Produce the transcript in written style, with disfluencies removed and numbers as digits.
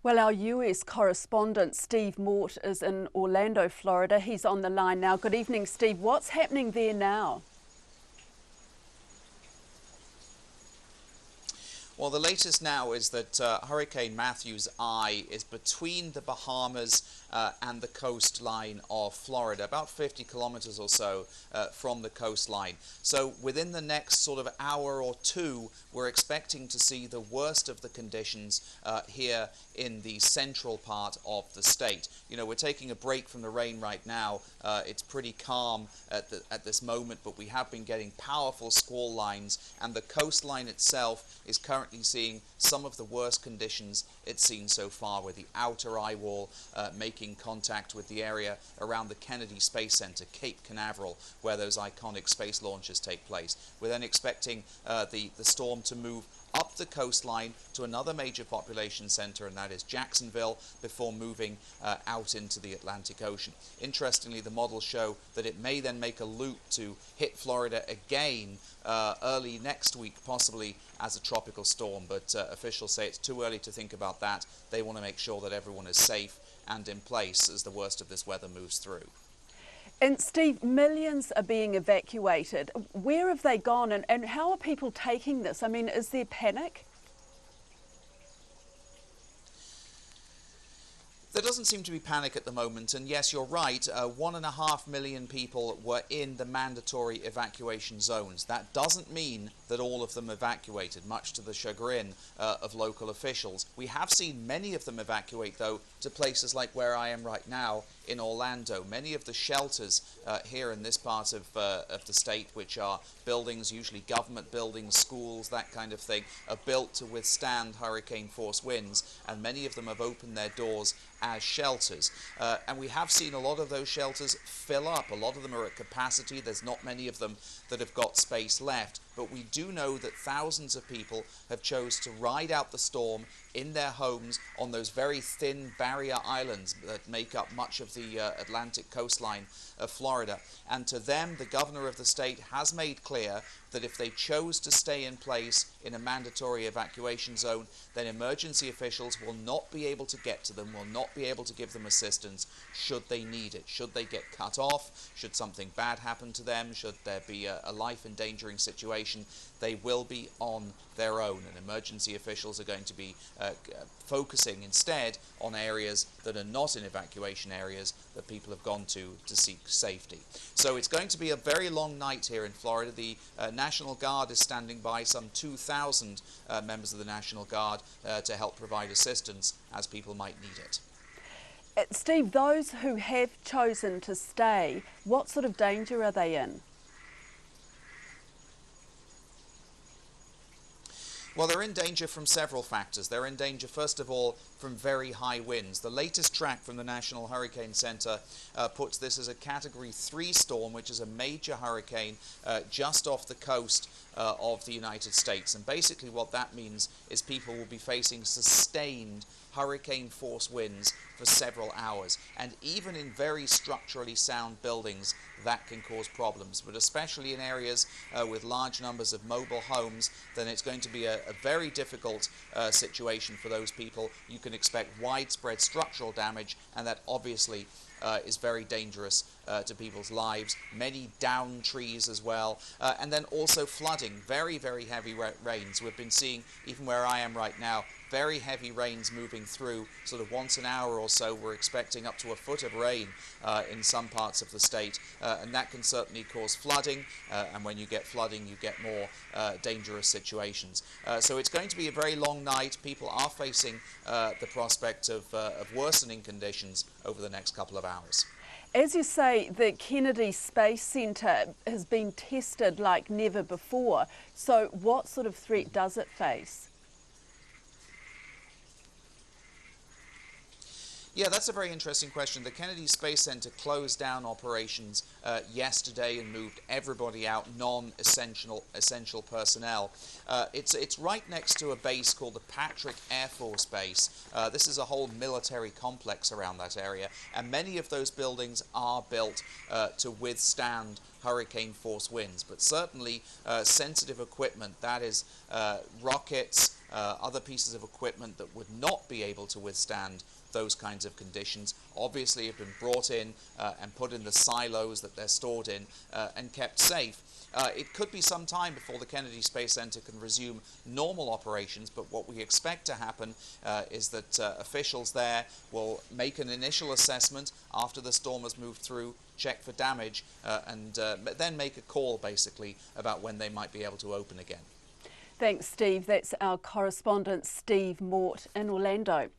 Well, our US correspondent Steve Mort is in Orlando, Florida. He's on the line now. Good evening, Steve. What's happening there now? Well, the latest now is that Hurricane Matthew's eye is between the Bahamas and the coastline of Florida, about 50 kilometers or so from the coastline. So within the next sort of hour or two, we're expecting to see the worst of the conditions here in the central part of the state. You know, we're taking a break from the rain right now. It's pretty calm at this moment, but we have been getting powerful squall lines, and the coastline itself is currently seeing some of the worst conditions it's seen so far, with the outer eye wall making contact with the area around the Kennedy Space Center, Cape Canaveral, where those iconic space launches take place. We're then expecting the storm to move up the coastline to another major population center, and that is Jacksonville, before moving out into the Atlantic Ocean. Interestingly, the models show that it may then make a loop to hit Florida again early next week, possibly as a tropical storm, but officials say it's too early to think about that. They want to make sure that everyone is safe and in place as the worst of this weather moves through. And Steve, millions are being evacuated. Where have they gone, and how are people taking this? I mean, is there panic? There doesn't seem to be panic at the moment, and yes, you're right, 1.5 million people were in the mandatory evacuation zones. That doesn't mean that all of them evacuated, much to the chagrin of local officials. We have seen many of them evacuate, though, to places like where I am right now in Orlando. Many of the shelters here in this part of the state, which are buildings, usually government buildings, schools, that kind of thing, are built to withstand hurricane force winds, and many of them have opened their doors as shelters. And we have seen a lot of those shelters fill up. A lot of them are at capacity. There's not many of them that have got space left. But we do know that thousands of people have chose to ride out the storm in their homes on those very thin barrier islands that make up much of the Atlantic coastline of Florida. And to them, the governor of the state has made clear that if they chose to stay in place in a mandatory evacuation zone, then emergency officials will not be able to get to them, will not be able to give them assistance should they need it. Should they get cut off, should something bad happen to them, should there be a life-endangering situation, they will be on their own, and emergency officials are going to be focusing instead on areas that are not in evacuation areas that people have gone to seek safety. So it's going to be a very long night here in Florida. The National Guard is standing by, some 2,000 members of the National Guard to help provide assistance as people might need it. Steve, those who have chosen to stay, what sort of danger are they in? Well, they're in danger from several factors. They're in danger, first of all, from very high winds. The latest track from the National Hurricane Center puts this as a Category 3 storm, which is a major hurricane just off the coast of the United States. And basically what that means is people will be facing sustained hurricane force winds for several hours, and even in very structurally sound buildings that can cause problems, but especially in areas with large numbers of mobile homes, then it's going to be a very difficult situation for those people. You can expect widespread structural damage, and that obviously is very dangerous to people's lives. Many downed trees as well, and then also flooding, very, very heavy rains. We've been seeing, even where I am right now, very heavy rains moving through sort of once an hour or so. We're expecting up to a foot of rain in some parts of the state, and that can certainly cause flooding, and when you get flooding you get more dangerous situations. So it's going to be a very long night. People are facing the prospect of worsening conditions over the next couple of hours. As you say, the Kennedy Space Center has been tested like never before. So what sort of threat does it face? Yeah, that's a very interesting question. The Kennedy Space Center closed down operations yesterday and moved everybody out, non-essential personnel. It's right next to a base called the Patrick Air Force Base. This is a whole military complex around that area, and many of those buildings are built to withstand hurricane force winds, but certainly sensitive equipment, that is rockets, other pieces of equipment that would not be able to withstand those kinds of conditions obviously have been brought in and put in the silos that they're stored in and kept safe. It could be some time before the Kennedy Space Center can resume normal operations, but what we expect to happen is that officials there will make an initial assessment after the storm has moved through, check for damage, and then make a call basically about when they might be able to open again. Thanks, Steve. That's our correspondent Steve Mort in Orlando.